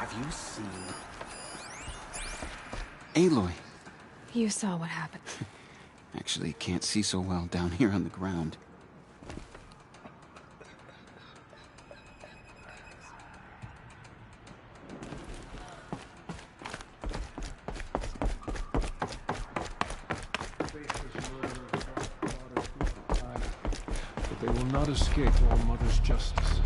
Have you seen... Aloy? You saw what happened. Actually, can't see so well down here on the ground. But they will not escape All Mother's justice.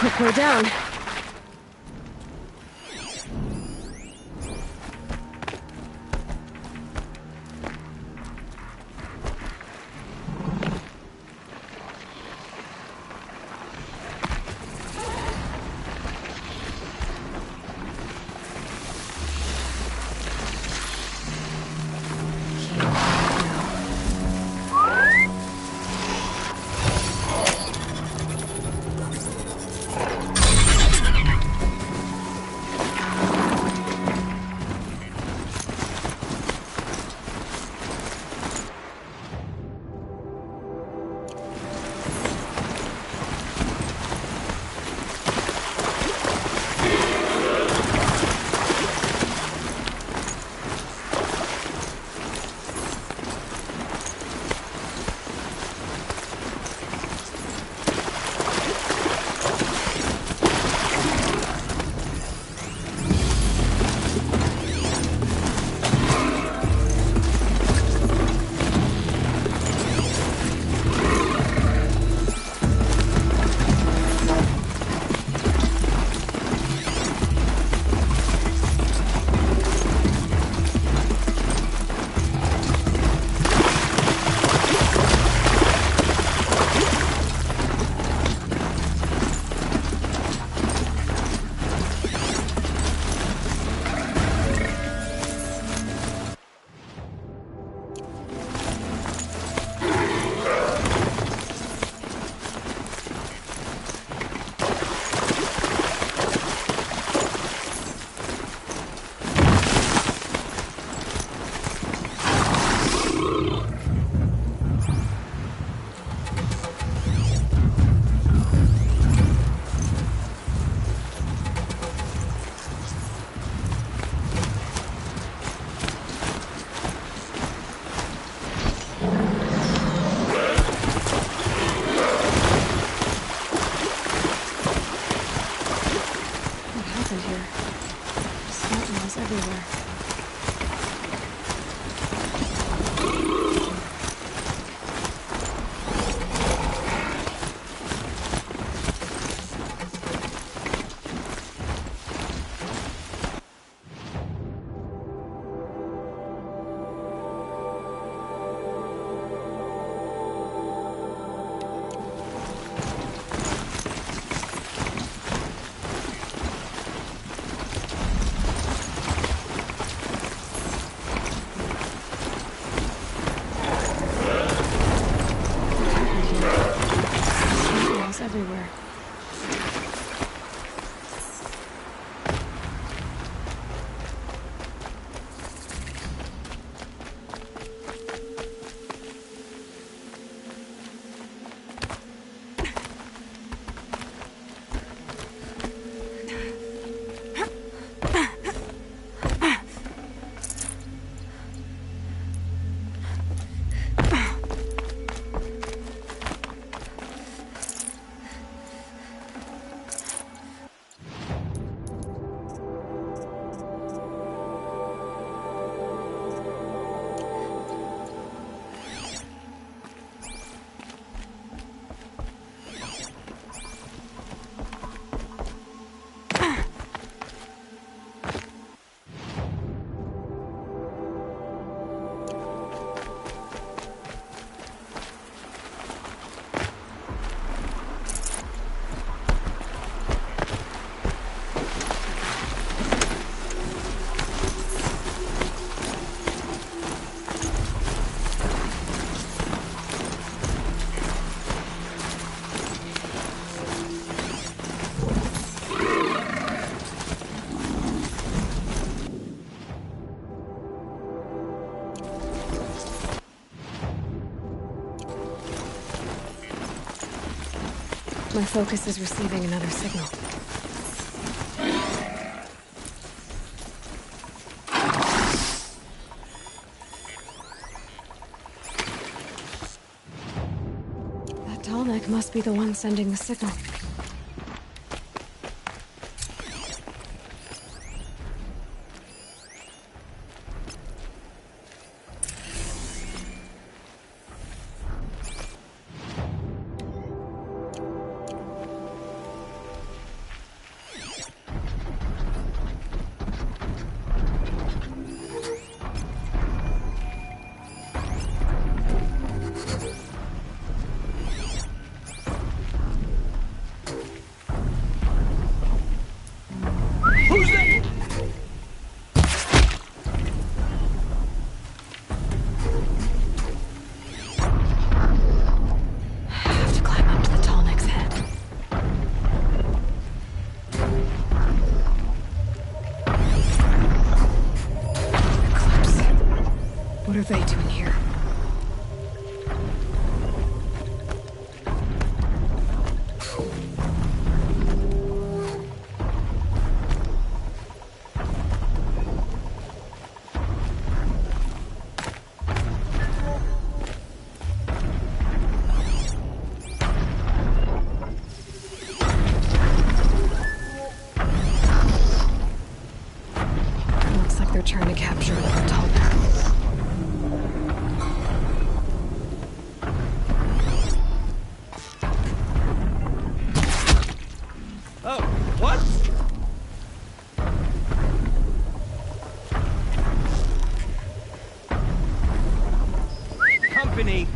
Quick way down. everywhere. Everywhere. My focus is receiving another signal. That tall neck must be the one sending the signal. What are they doing here? Looks like they're trying to capture a tall neck. Oh, what? Company.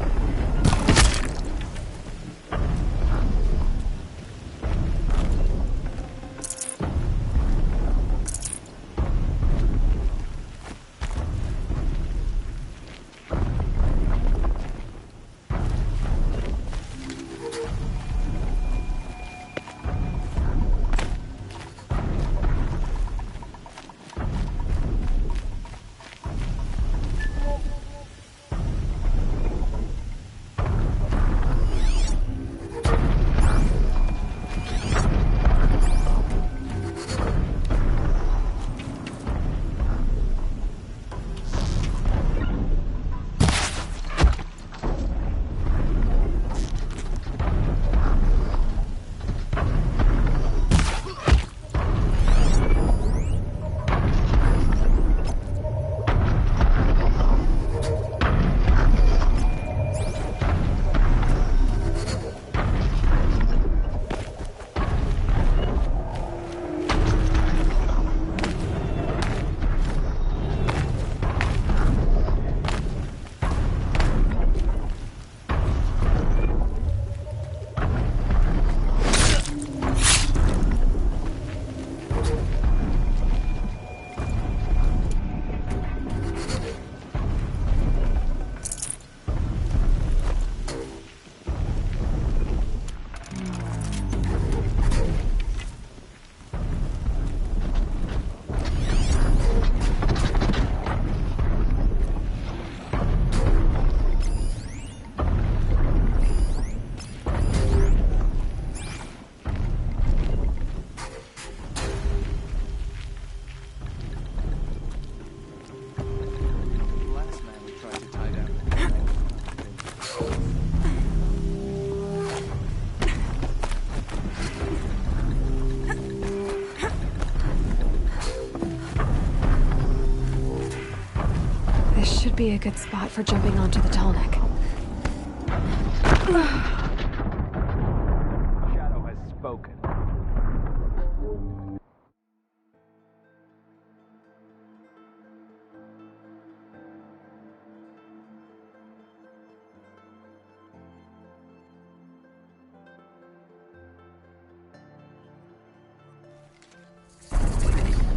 might be a good spot for jumping onto the tall neck. Shadow has spoken.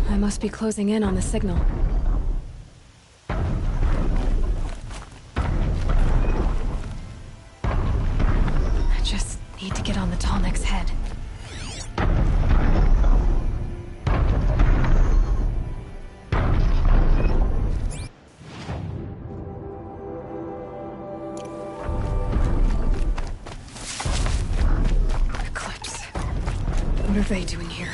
I must be closing in on the signal. I just need to get on the tall neck's head. Eclipse. What are they doing here?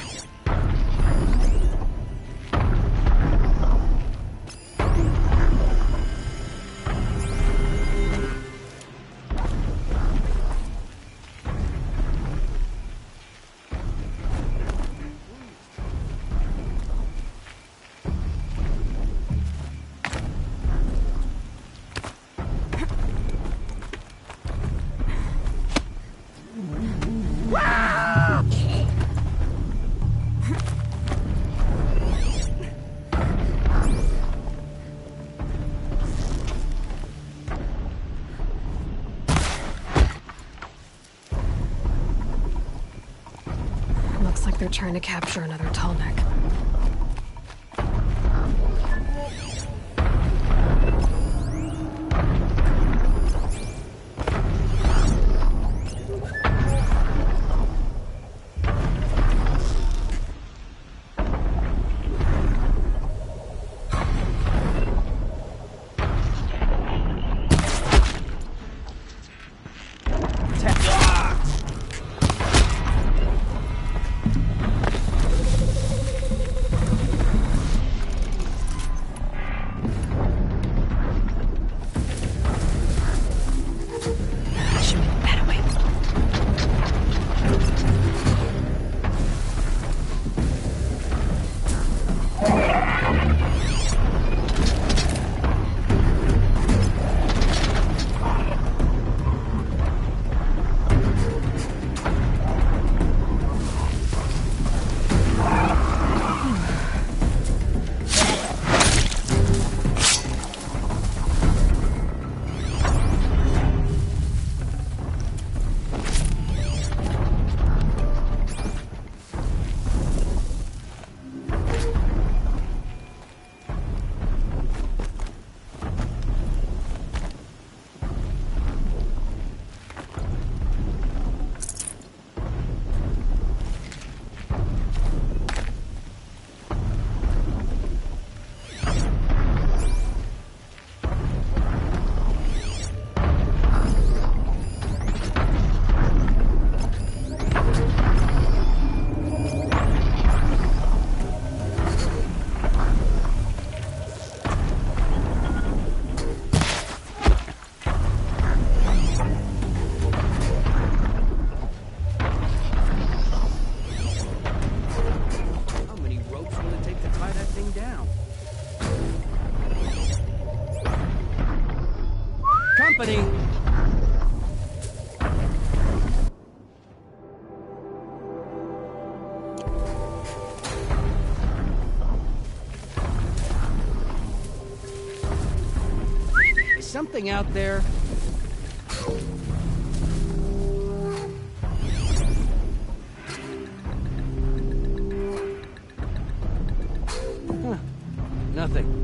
Looks like they're trying to capture another tall neck. Company! Is something out there? Huh. Nothing.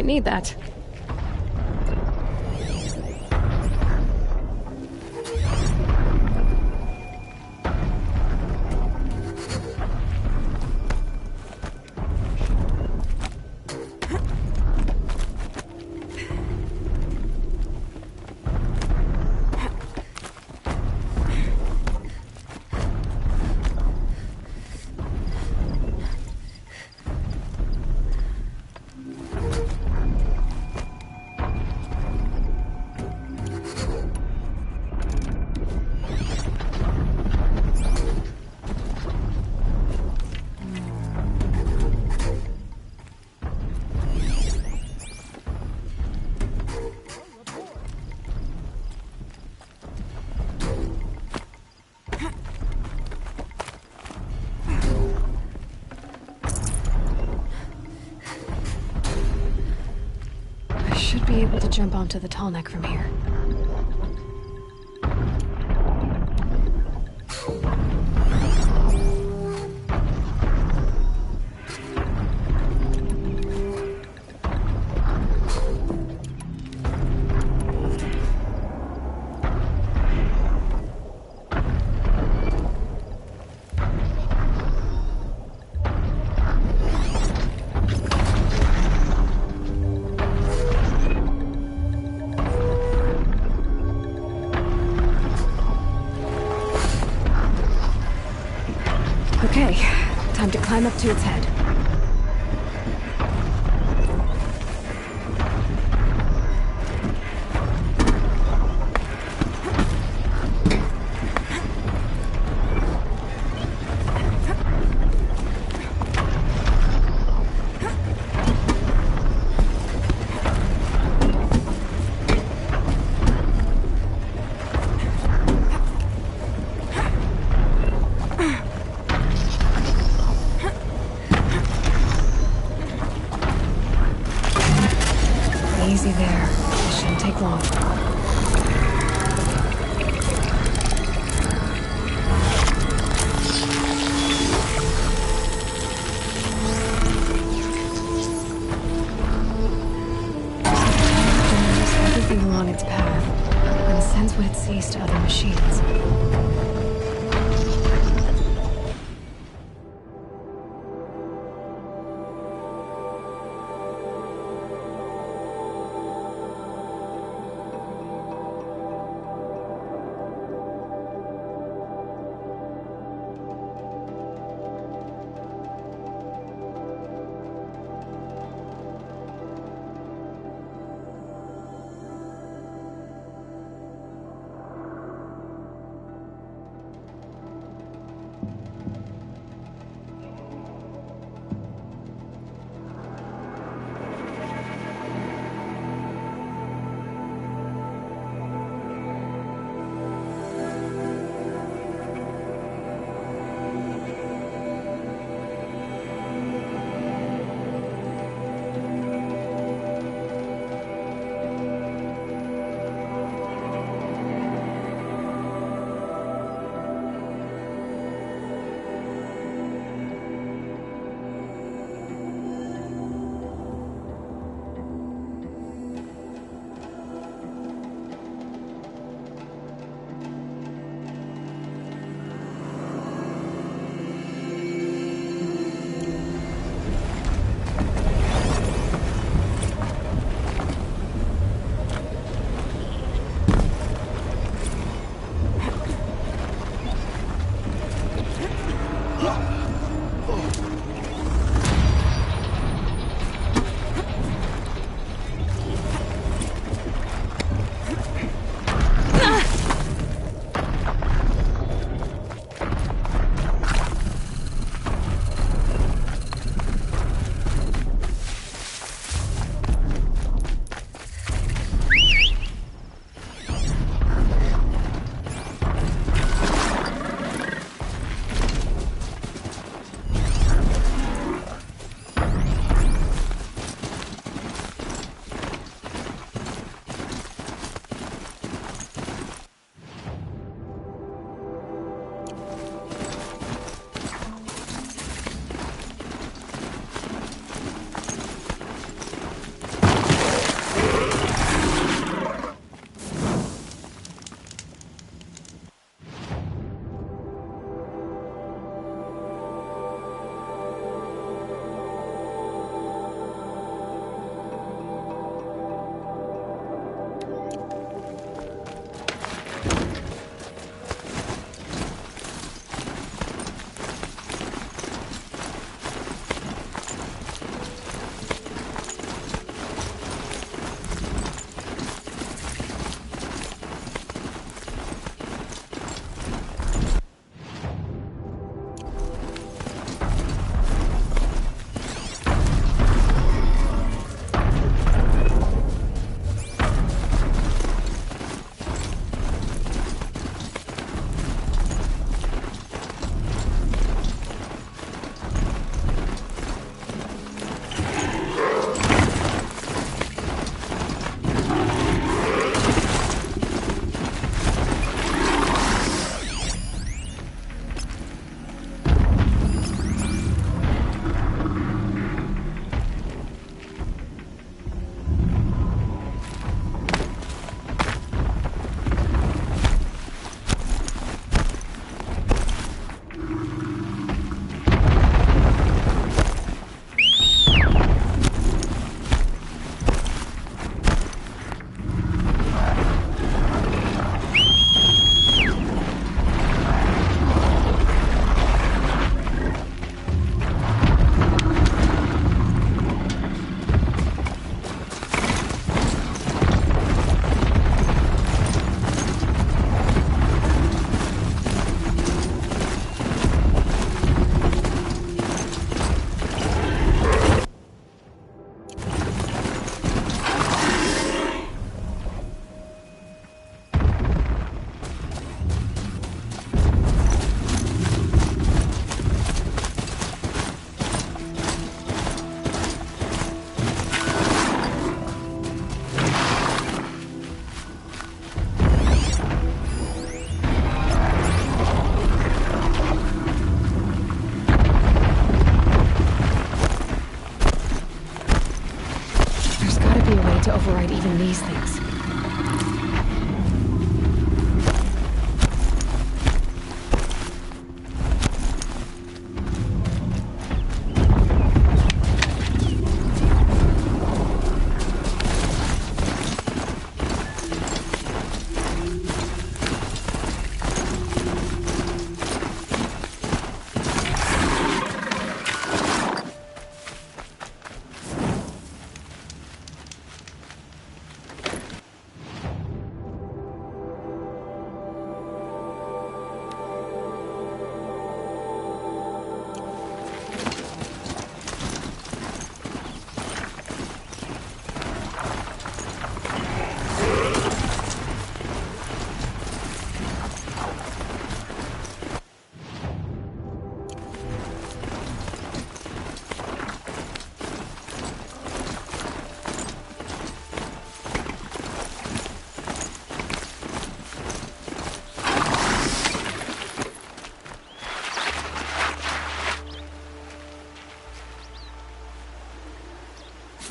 might need that. Should be able to jump onto the tall neck from here. Okay, time to climb up to its head. Easy there. It shouldn't take long. It knows everything along its path and sends what it sees to other machines.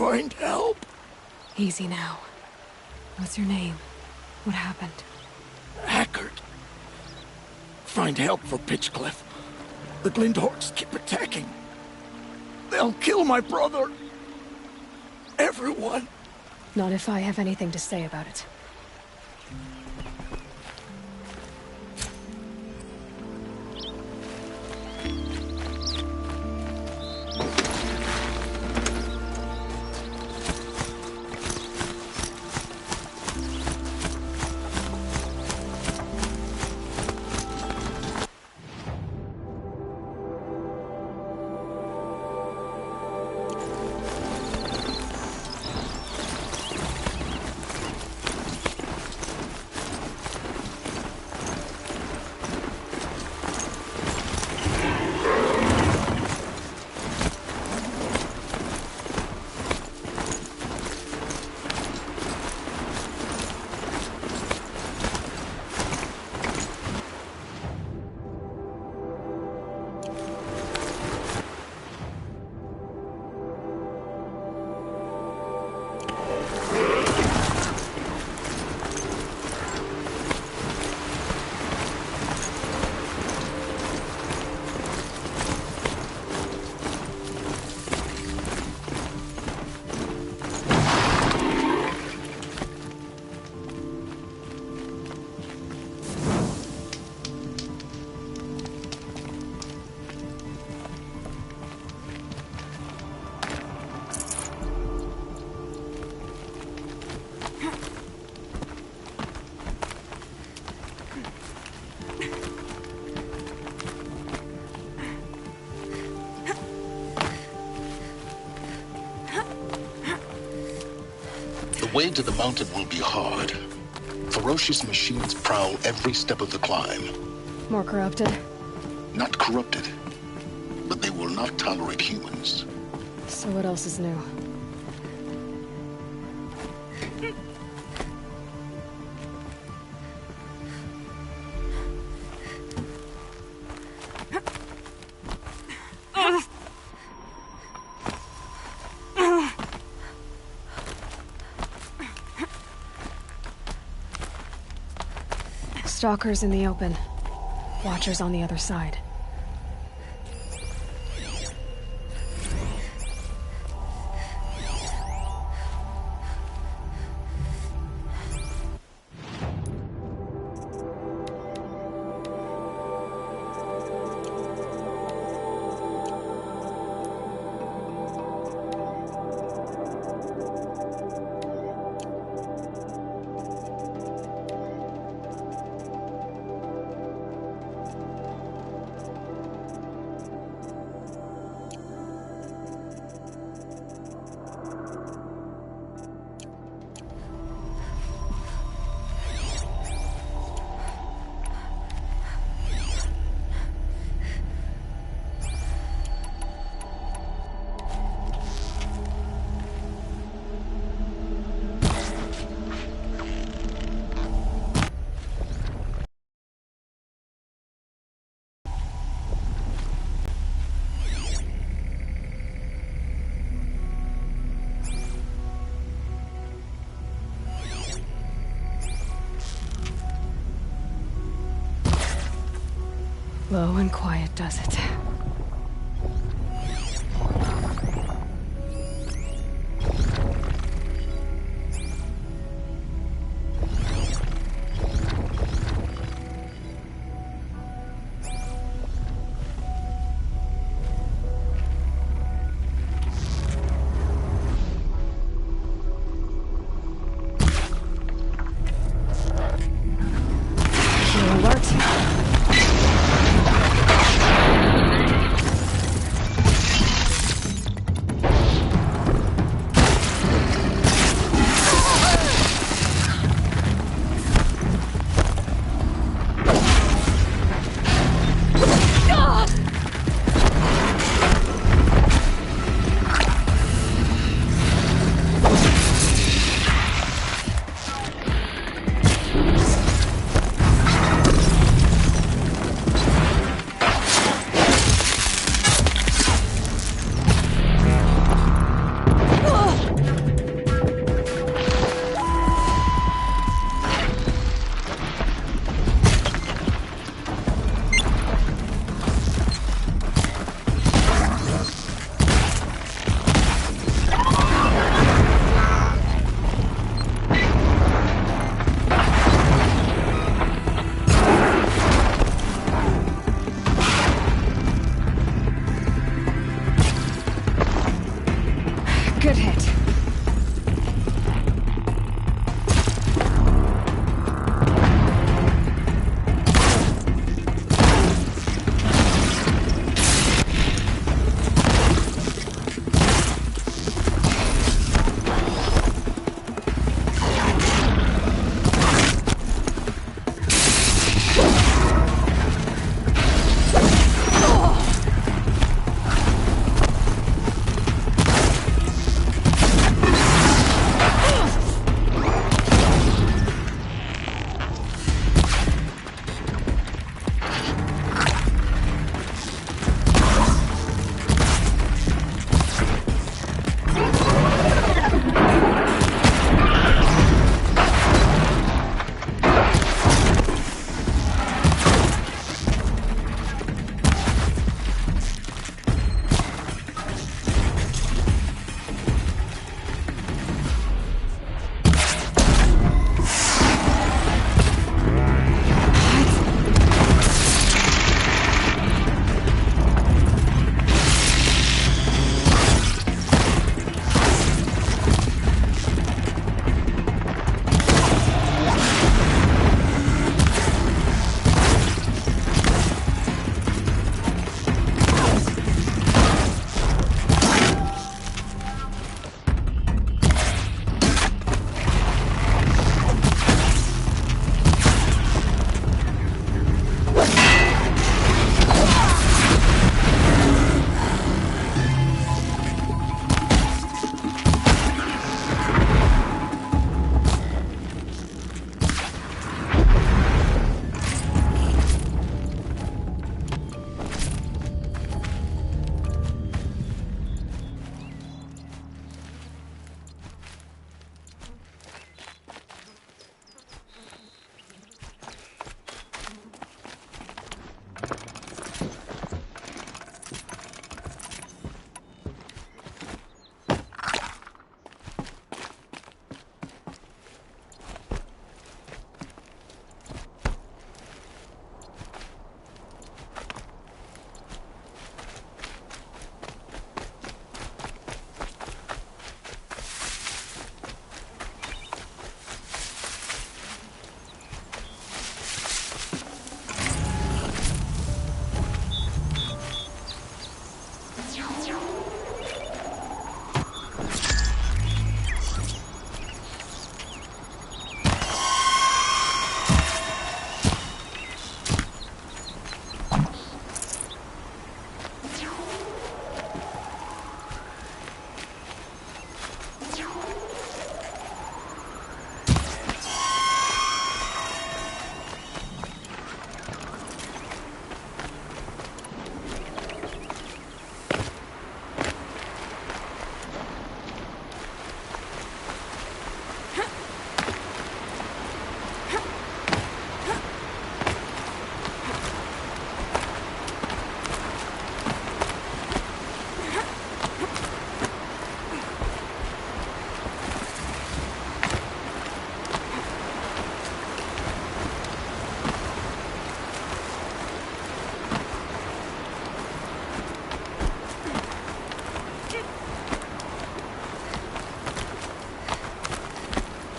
find help. Easy now. What's your name? What happened? Hackard. Find help for Pitchcliff. The Glindhorks keep attacking. They'll kill my brother. Everyone. Not if I have anything to say about it. The way to the mountain will be hard. Ferocious machines prowl every step of the climb. More corrupted? Not corrupted, but they will not tolerate humans. So what else is new? Stalkers in the open. Watchers on the other side. Low and quiet does it.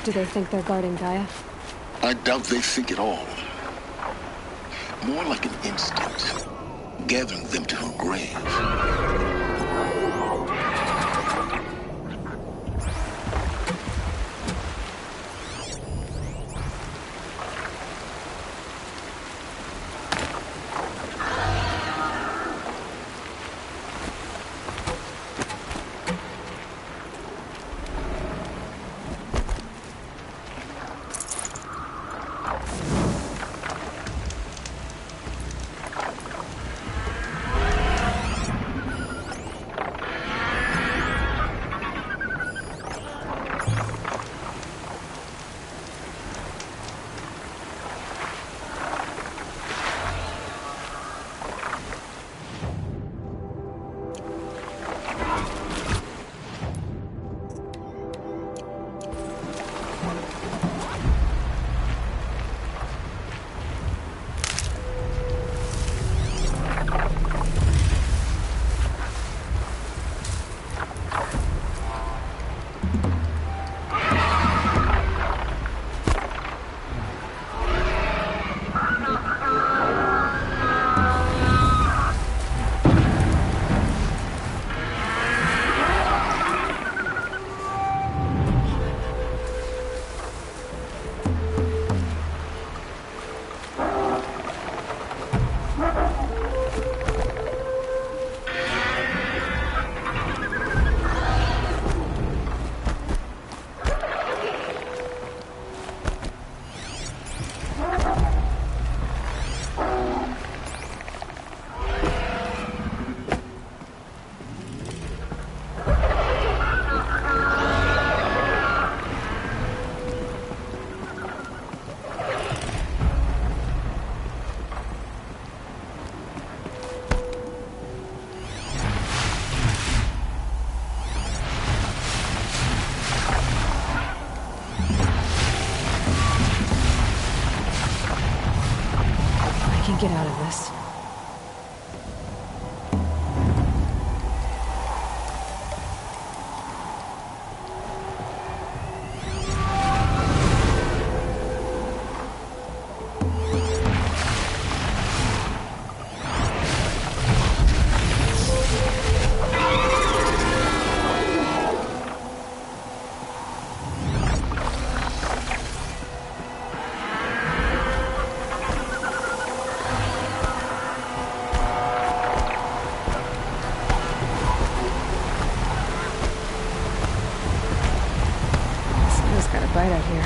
Do they think they're guarding Gaia? I doubt they think at all. More like an instinct, gathering them to her grave. Get out of this. Right out here.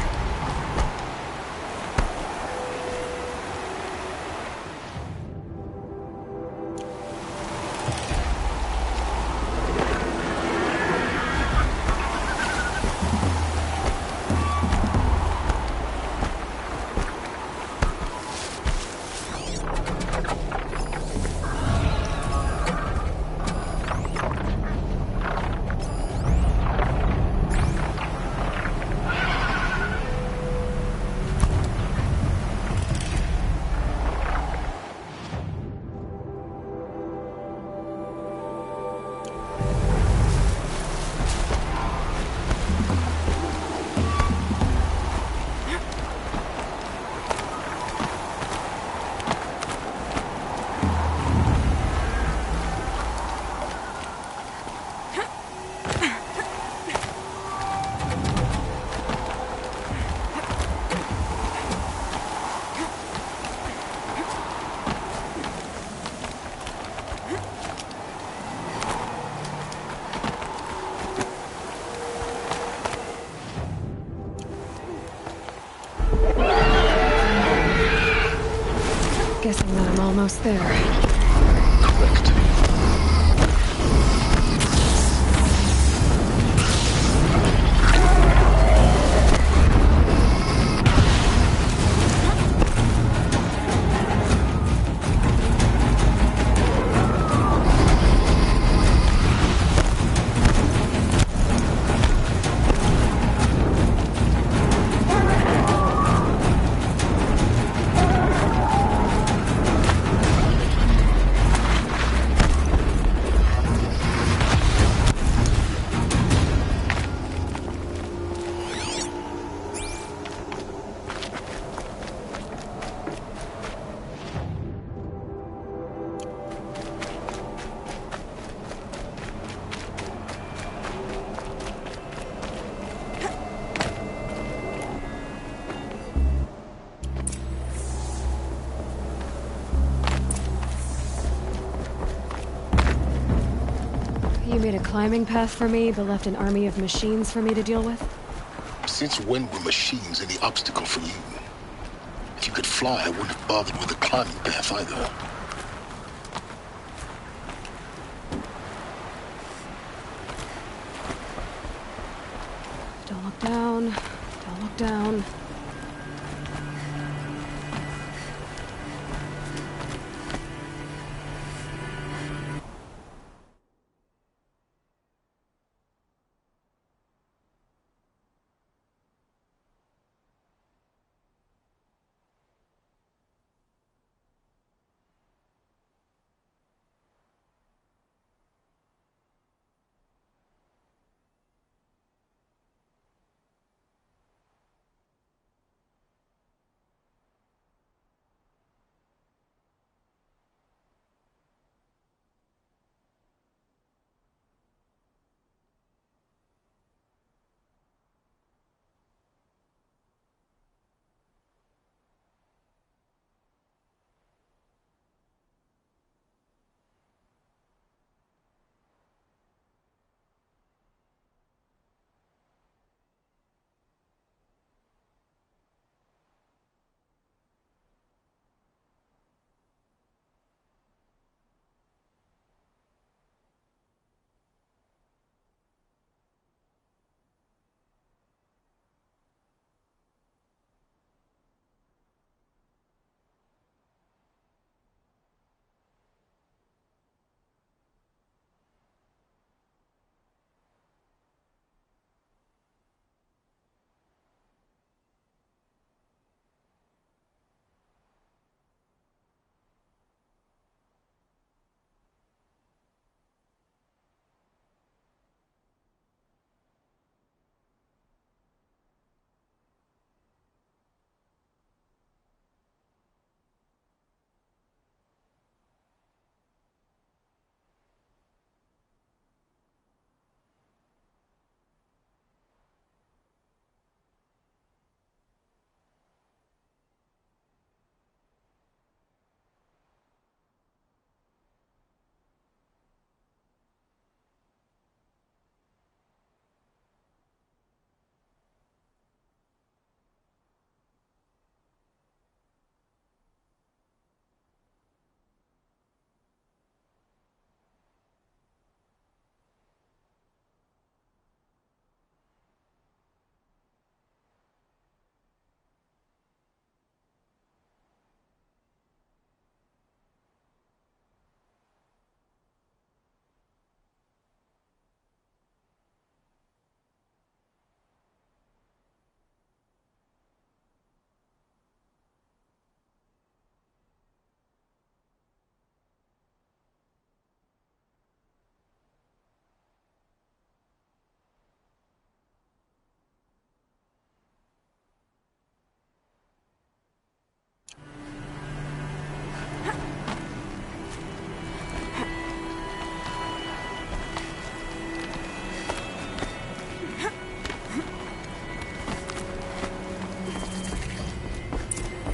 Guessing that I'm almost there. Correct. You made a climbing path for me, but left an army of machines for me to deal with? Since when were machines any obstacle for you? If you could fly, I wouldn't have bothered with a climbing path either. Don't look down. Don't look down.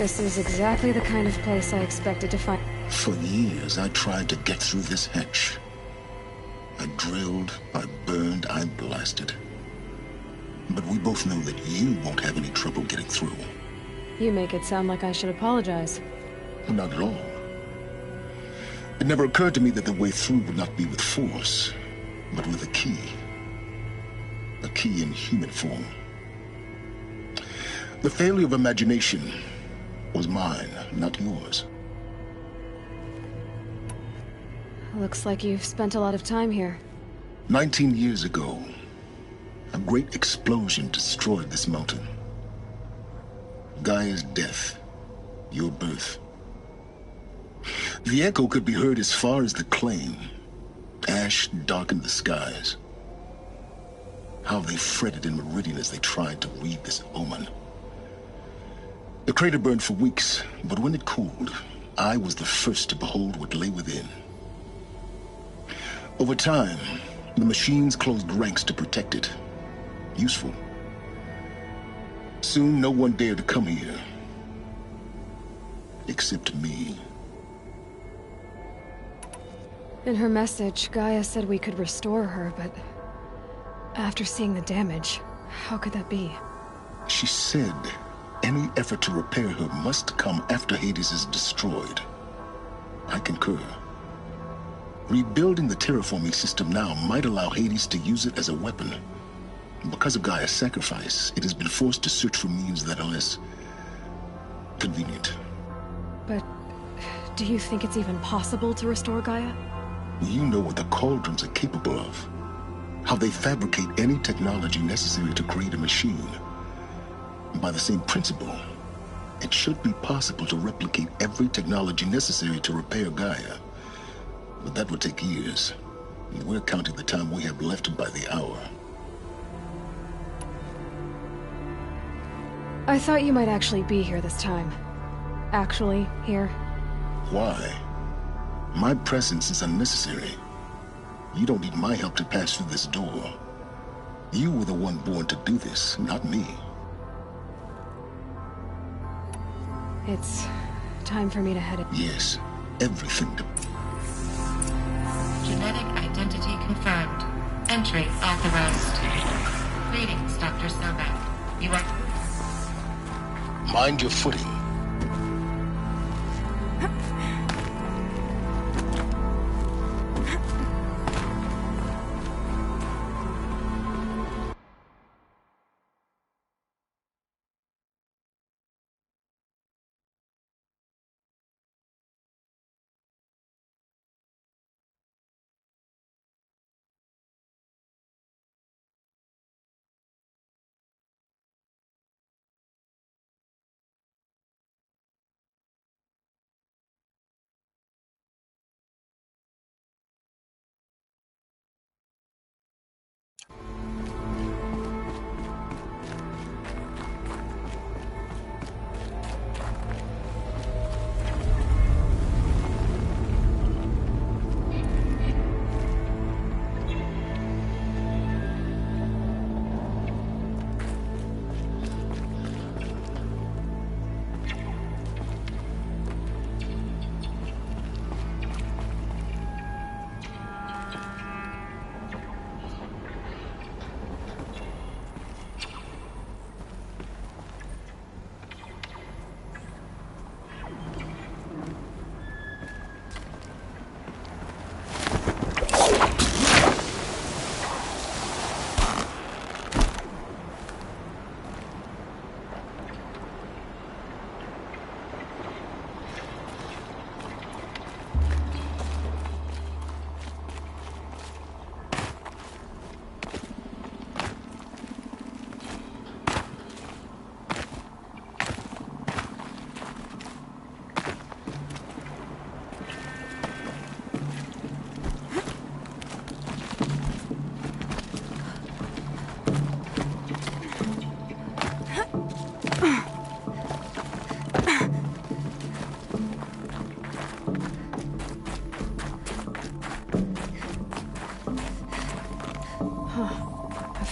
This is exactly the kind of place I expected to find. For years, I tried to get through this hatch. I drilled, I burned, I blasted. But we both know that you won't have any trouble getting through. You make it sound like I should apologize. Not at all. It never occurred to me that the way through would not be with force, but with a key. A key in human form. The failure of imagination was mine, not yours. Looks like you've spent a lot of time here. 19 years ago, a great explosion destroyed this mountain. Gaia's death, your birth. The echo could be heard as far as the claim. Ash darkened the skies. How they fretted in Meridian as they tried to read this omen. The crater burned for weeks, but when it cooled, I was the first to behold what lay within. Over time, the machines closed ranks to protect it. Useful. Soon, no one dared to come here. Except me. In her message, Gaia said we could restore her, but after seeing the damage, how could that be? She said any effort to repair her must come after Hades is destroyed. I concur. Rebuilding the terraforming system now might allow Hades to use it as a weapon. Because of Gaia's sacrifice, it has been forced to search for means that are less convenient. But do you think it's even possible to restore Gaia? You know what the Cauldrons are capable of. How they fabricate any technology necessary to create a machine. By the same principle, it should be possible to replicate every technology necessary to repair Gaia. But that would take years. And we're counting the time we have left by the hour. I thought you might actually be here this time. Actually, here. Why? My presence is unnecessary. You don't need my help to pass through this door. You were the one born to do this, not me. It's time for me to head in. Yes, everything to... Genetic identity confirmed. Entry authorized. Greetings, Dr. Sobek. You are... Mind your footing.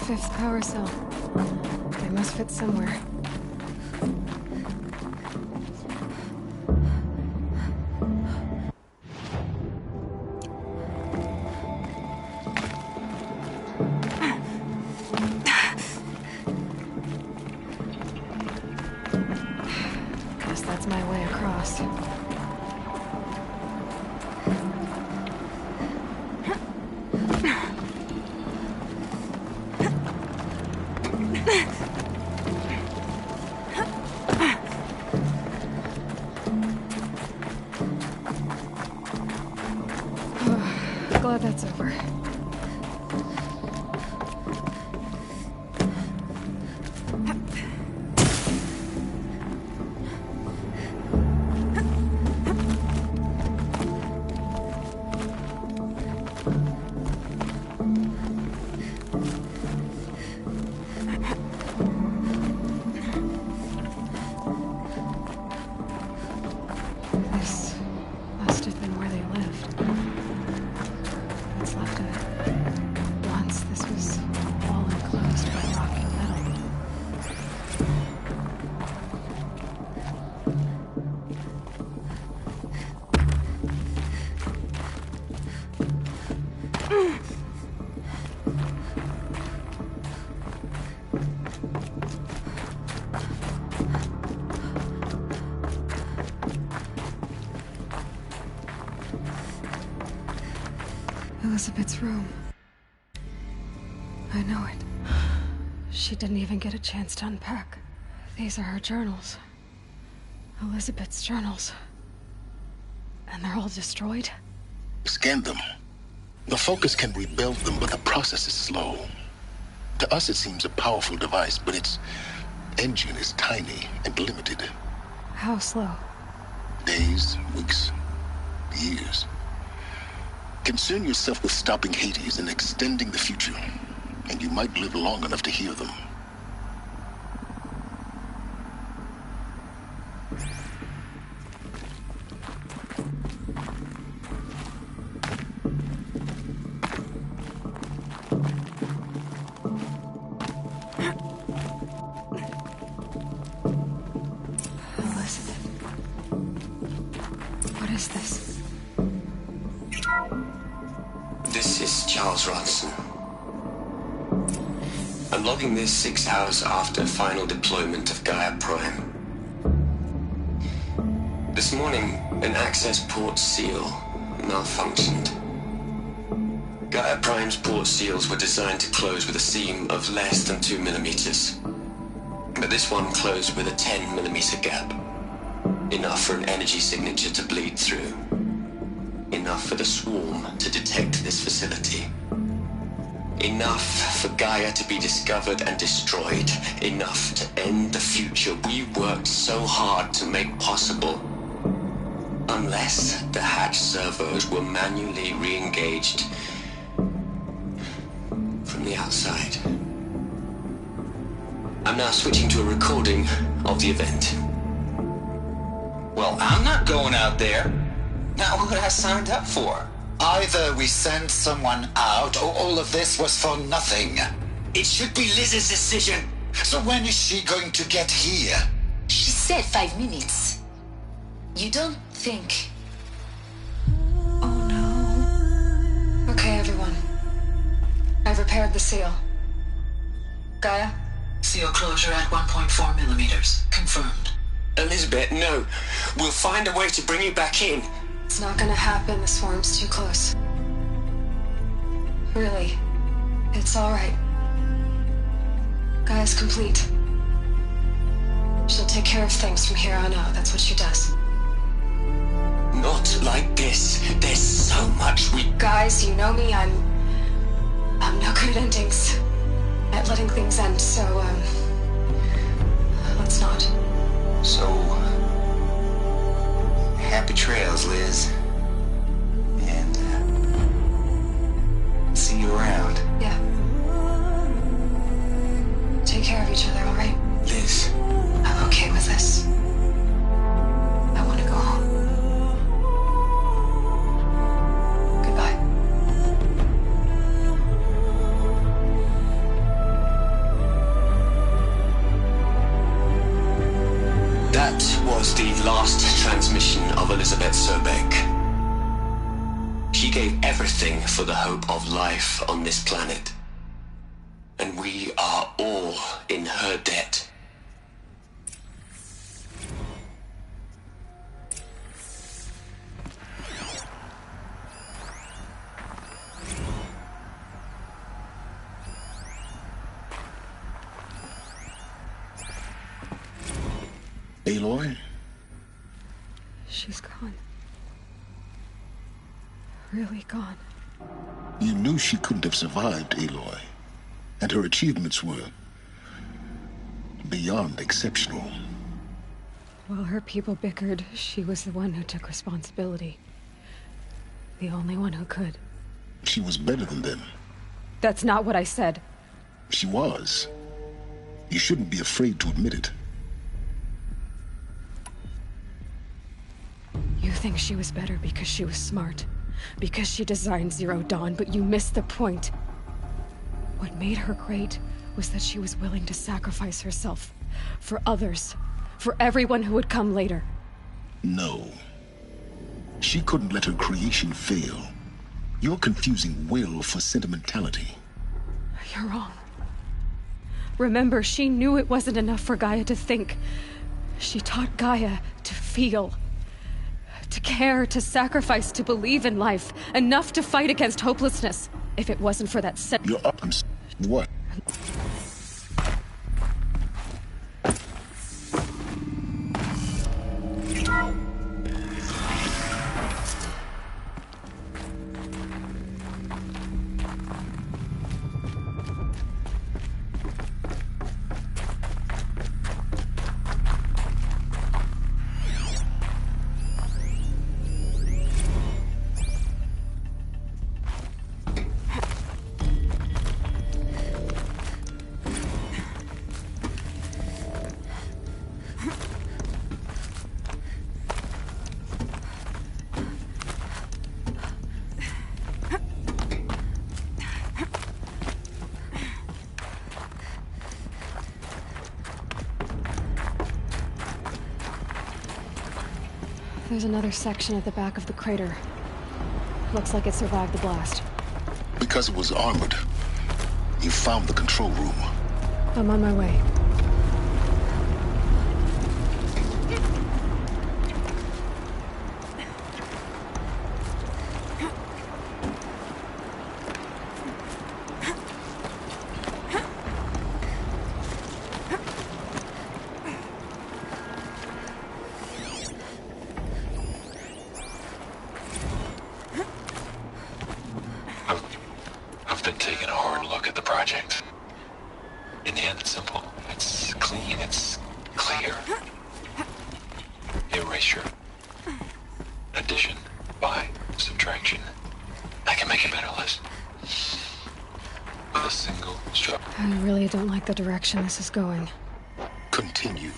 Fifth power cell. They must fit somewhere. Guess that's my way across. Glad that's over. This must have been where they lived. What's left of it. Once this was all enclosed by rock and metal. Elizabeth's room. I know it. She didn't even get a chance to unpack. These are her journals. Elizabeth's journals. And they're all destroyed? Scan them. The Focus can rebuild them, but the process is slow. To us, it seems a powerful device, but its engine is tiny and limited. How slow? Days, weeks, years. Concern yourself with stopping Hades and extending the future, and you might live long enough to hear them. Elizabeth. What is this? This is Charles Ronson. I'm logging this 6 hours after final deployment of Gaia Prime. This morning, an access port seal malfunctioned. Gaia Prime's port seals were designed to close with a seam of less than 2 millimeters. But this one closed with a 10 millimeter gap. Enough for an energy signature to bleed through. Enough for the swarm to detect this facility. Enough for Gaia to be discovered and destroyed. Enough to end the future we worked so hard to make possible. Unless the hatch servos were manually re-engaged from the outside. I'm now switching to a recording of the event. Well, I'm not going out there. Now, what I signed up for? Either we send someone out, or all of this was for nothing. It should be Liz's decision. So when is she going to get here? She said 5 minutes. You don't think... Oh no. Okay, everyone. I've repaired the seal. Gaia? Seal closure at 1.4 millimeters. Confirmed. Elizabeth, no. We'll find a way to bring you back in. It's not gonna happen. The swarm's too close. Really. It's alright. Gaia's complete. She'll take care of things from here on out. That's what she does. Not like this. There's so much we... Guys, you know me. I'm no good at endings. At letting things end, so, let's not. So... happy trails, Liz. And, see you around. Yeah. Take care of each other, alright? Liz. I'm okay with this. I want to go home. Goodbye. That was the last transmission of Elizabeth Sobeck. She gave everything for the hope of life on this planet. And we are all in her debt. Aloy? She's gone. Really gone. You knew she couldn't have survived, Aloy. And her achievements were beyond exceptional. While her people bickered, she was the one who took responsibility. The only one who could. She was better than them. That's not what I said. She was. You shouldn't be afraid to admit it. You think she was better because she was smart, because she designed Zero Dawn, but you missed the point. What made her great was that she was willing to sacrifice herself for others, for everyone who would come later. No. She couldn't let her creation fail. You're confusing will for sentimentality. You're wrong. Remember, she knew it wasn't enough for Gaia to think. She taught Gaia to feel. To care, to sacrifice, to believe in life. Enough to fight against hopelessness. If it wasn't for that You're up. What? There's another section at the back of the crater. Looks like it survived the blast. Because it was armored. You found the control room. I'm on my way. I've been taking a hard look at the project. In the end, it's simple. It's clean. It's clear. Erasure. Addition. By. Subtraction. I can make a better list. With a single stroke. I really don't like the direction this is going. Continue.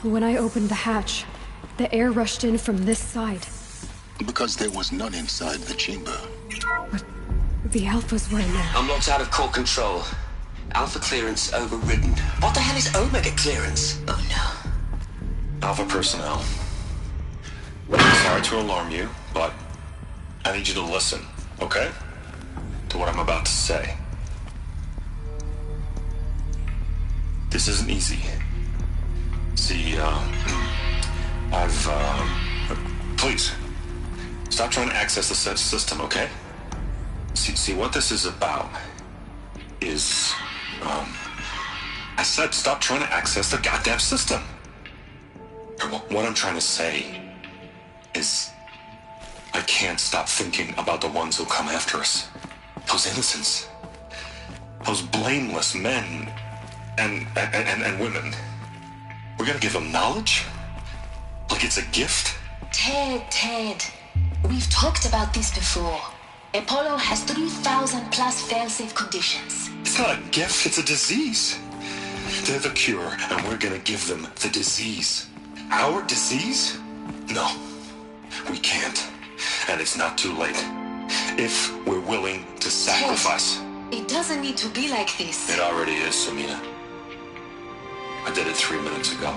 When I opened the hatch, the air rushed in from this side. Because there was none inside the chamber. But the Alphas were in there. I'm locked out of core control. Alpha clearance overridden. What the hell is Omega clearance? Oh no. Alpha personnel. Sorry to alarm you, but I need you to listen, okay? To what I'm about to say. This isn't easy. See, please, stop trying to access the system, okay? See, what this is about is, I said stop trying to access the goddamn system. What I'm trying to say is, I can't stop thinking about the ones who come after us. Those innocents. Those blameless men and women. We're gonna give them knowledge? Like it's a gift? Ted. We've talked about this before. Apollo has 3,000 plus fail-safe conditions. It's not a gift, it's a disease. They're the cure, and we're gonna give them the disease. Our disease? No, we can't. And it's not too late. If we're willing to sacrifice. Ted, it doesn't need to be like this. It already is, Samina. I did it 3 minutes ago.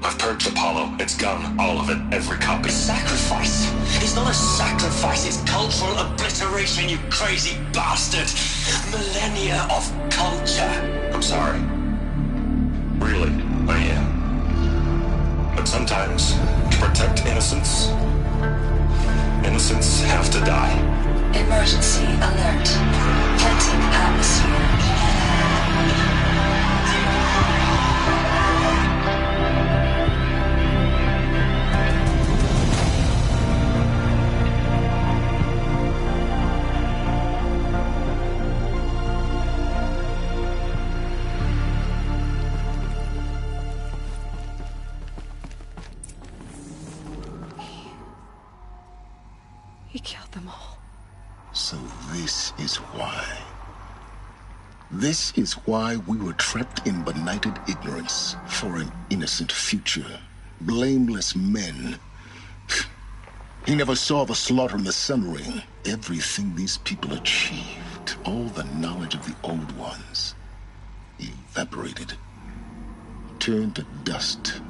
I've purged Apollo. It's gone. All of it. Every copy. Sacrifice? It's not a sacrifice. It's cultural obliteration, you crazy bastard. Millennia of culture. I'm sorry. Really, I am. But sometimes, to protect innocence, innocents have to die. Emergency alert. Venting atmosphere. He killed them all. So this is why. This is why we were trapped in benighted ignorance for an innocent future. Blameless men. He never saw the slaughter in the Sun Ring. Everything these people achieved, all the knowledge of the old ones, evaporated, turned to dust,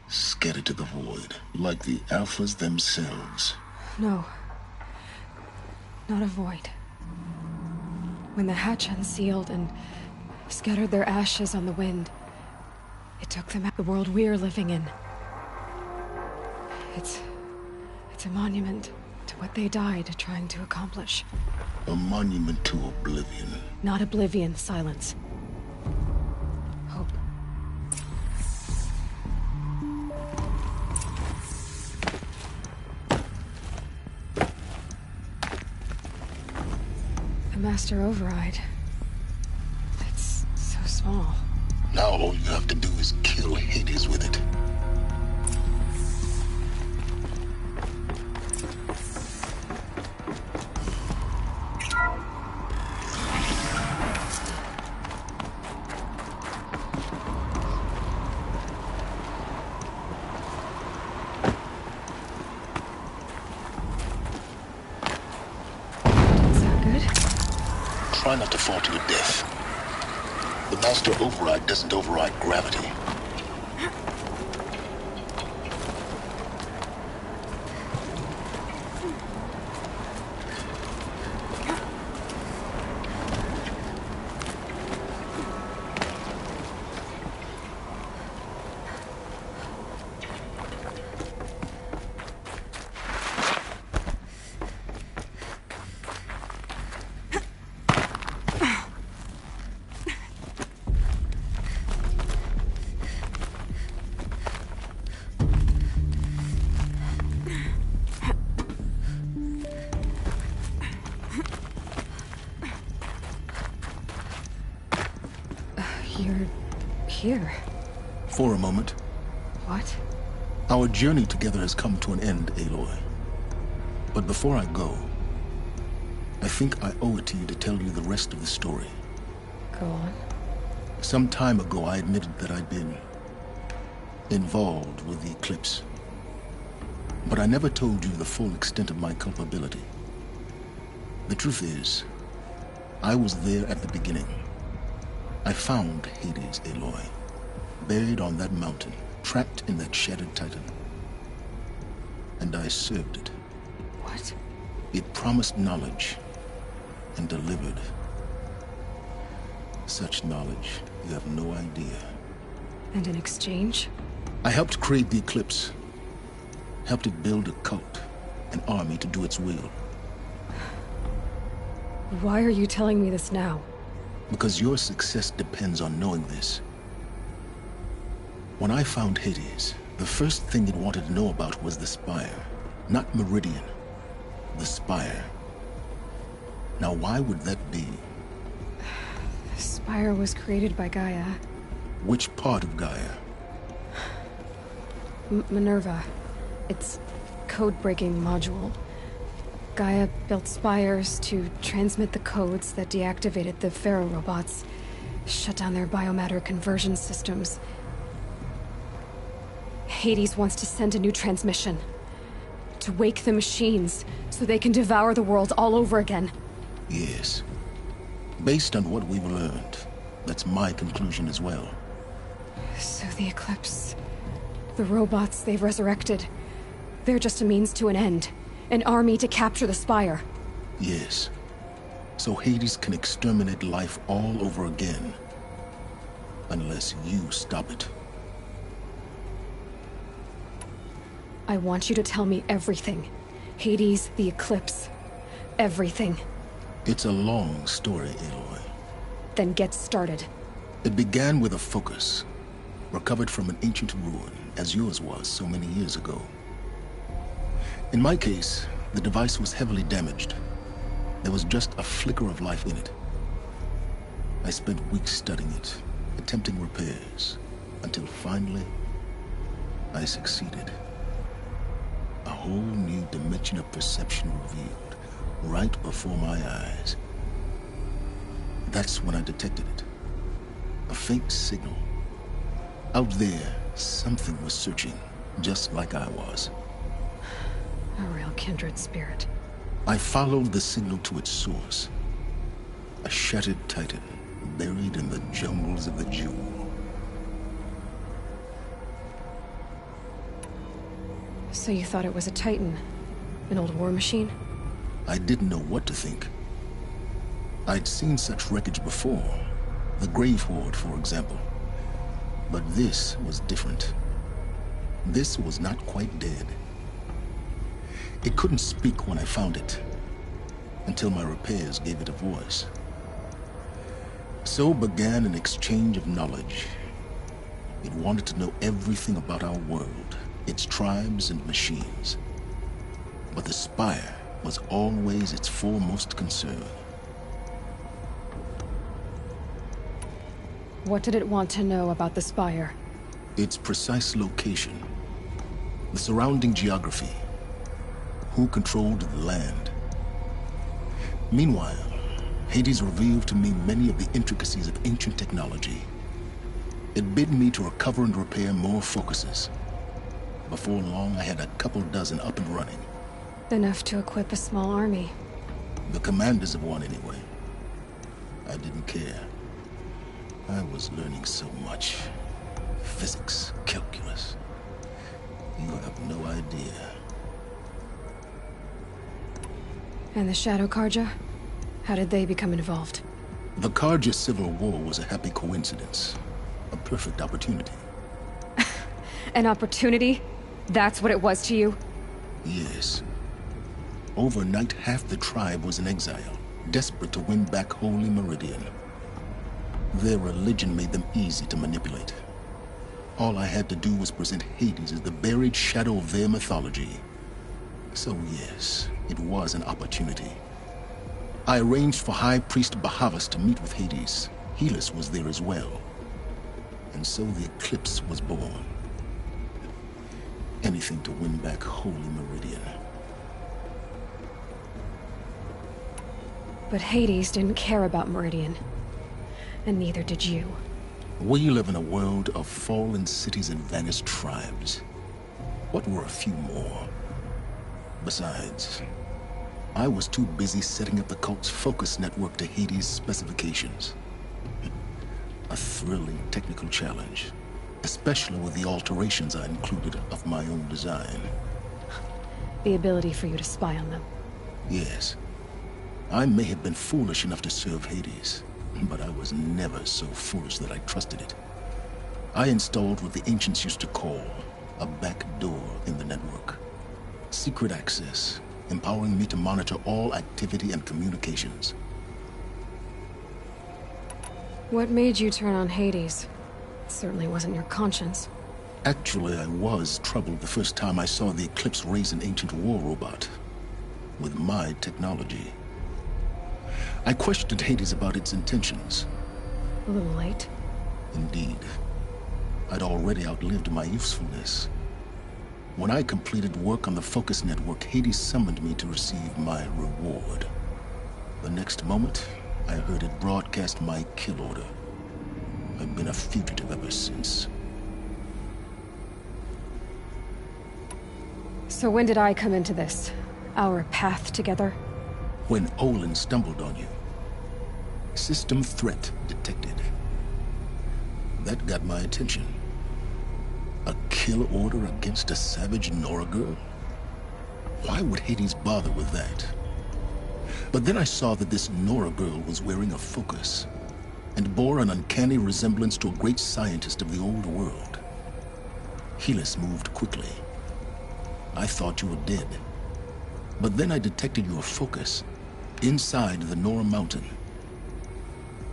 scattered to the void, like the Alphas themselves. No. Not a void. When the hatch unsealed and scattered their ashes on the wind, it took them out of the world we're living in. It's a monument to what they died trying to accomplish. A monument to oblivion. Not oblivion, silence. Hope. The Master Override. It's so small. Now all you have to do is kill Hades with it. Try not to fall to your death. The Master Override doesn't override gravity. You're here. For a moment. What? Our journey together has come to an end, Aloy. But before I go, I think I owe it to you to tell you the rest of the story. Go on. Some time ago, I admitted that I'd been involved with the Eclipse. But I never told you the full extent of my culpability. The truth is, I was there at the beginning. I found Hades, Aloy, buried on that mountain, trapped in that shattered titan. And I served it. What? It promised knowledge and delivered. Such knowledge, you have no idea. And in exchange? I helped create the Eclipse. Helped it build a cult, an army to do its will. Why are you telling me this now? Because your success depends on knowing this. When I found Hades, the first thing it wanted to know about was the Spire. Not Meridian. The Spire. Now why would that be? The Spire was created by Gaia. Which part of Gaia? Minerva. Its code-breaking module. Gaia built spires to transmit the codes that deactivated the Pharaoh robots, shut down their biomatter conversion systems. Hades wants to send a new transmission. To wake the machines, so they can devour the world all over again. Yes. Based on what we've learned, that's my conclusion as well. So the Eclipse... the robots they've resurrected... they're just a means to an end. An army to capture the Spire. Yes. So Hades can exterminate life all over again. Unless you stop it. I want you to tell me everything. Hades, the Eclipse. Everything. It's a long story, Aloy. Then get started. It began with a focus. Recovered from an ancient ruin, as yours was so many years ago. In my case, the device was heavily damaged. There was just a flicker of life in it. I spent weeks studying it, attempting repairs, until finally, I succeeded. A whole new dimension of perception revealed. right before my eyes. That's when I detected it. A faint signal. Out there, something was searching, just like I was. A real kindred spirit. I followed the signal to its source. A shattered titan, buried in the jungles of the Jewel. So you thought it was a titan? An old war machine? I didn't know what to think. I'd seen such wreckage before. The Grave Horde, for example. But this was different. This was not quite dead. It couldn't speak when I found it, until my repairs gave it a voice. So began an exchange of knowledge. It wanted to know everything about our world, its tribes and machines. But the Spire was always its foremost concern. What did it want to know about the Spire? Its precise location, the surrounding geography, who controlled the land. Meanwhile, Hades revealed to me many of the intricacies of ancient technology. It bid me to recover and repair more focuses. Before long, I had a couple dozen up and running. Enough to equip a small army. The commanders of one, anyway. I didn't care. I was learning so much. Physics, calculus. You have no idea. And the Shadow Karja? How did they become involved? The Karja Civil War was a happy coincidence. A perfect opportunity. An opportunity? That's what it was to you? Yes. Overnight, half the tribe was in exile, desperate to win back Holy Meridian. Their religion made them easy to manipulate. All I had to do was present Hades as the buried shadow of their mythology. So yes, it was an opportunity. I arranged for High Priest Bahavas to meet with Hades. Helis was there as well. And so the eclipse was born. Anything to win back Holy Meridian. But Hades didn't care about Meridian. And neither did you. We live in a world of fallen cities and vanished tribes. What were a few more? Besides, I was too busy setting up the cult's focus network to Hades' specifications. A thrilling technical challenge, especially with the alterations I included of my own design. The ability for you to spy on them. Yes. I may have been foolish enough to serve Hades, but I was never so foolish that I trusted it. I installed what the ancients used to call a back door in the network. Secret access, empowering me to monitor all activity and communications. What made you turn on Hades? It certainly wasn't your conscience. Actually, I was troubled the first time I saw the Eclipse raise an ancient war robot. With my technology. I questioned Hades about its intentions. A little late. Indeed. I'd already outlived my usefulness. When I completed work on the Focus Network, Hades summoned me to receive my reward. The next moment, I heard it broadcast my kill order. I've been a fugitive ever since. So when did I come into this? Our path together? When Olin stumbled on you. System threat detected. That got my attention. A kill order against a savage Nora girl? Why would Hades bother with that? But then I saw that this Nora girl was wearing a focus, and bore an uncanny resemblance to a great scientist of the old world. Helis moved quickly. I thought you were dead. But then I detected your focus, inside the Nora mountain.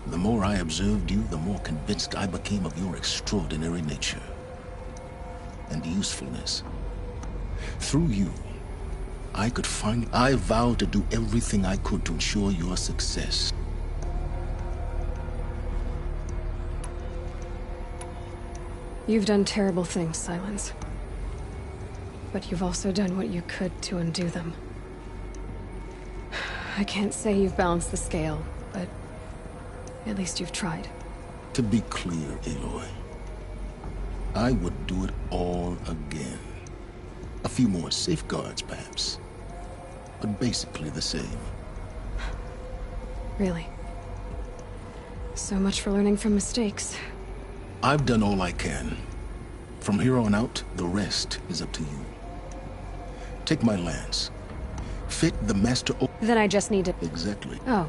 The more I observed you, the more convinced I became of your extraordinary nature. And usefulness. Through you, I vowed to do everything I could to ensure your success. You've done terrible things, Silence. But you've also done what you could to undo them. I can't say you've balanced the scale, but at least you've tried. To be clear, Aloy, I would do it all again. A few more safeguards, perhaps, but basically the same. Really? So much for learning from mistakes. I've done all I can. From here on out, the rest is up to you. Take my lance. Fit the master... Then I just need to... Exactly. Oh,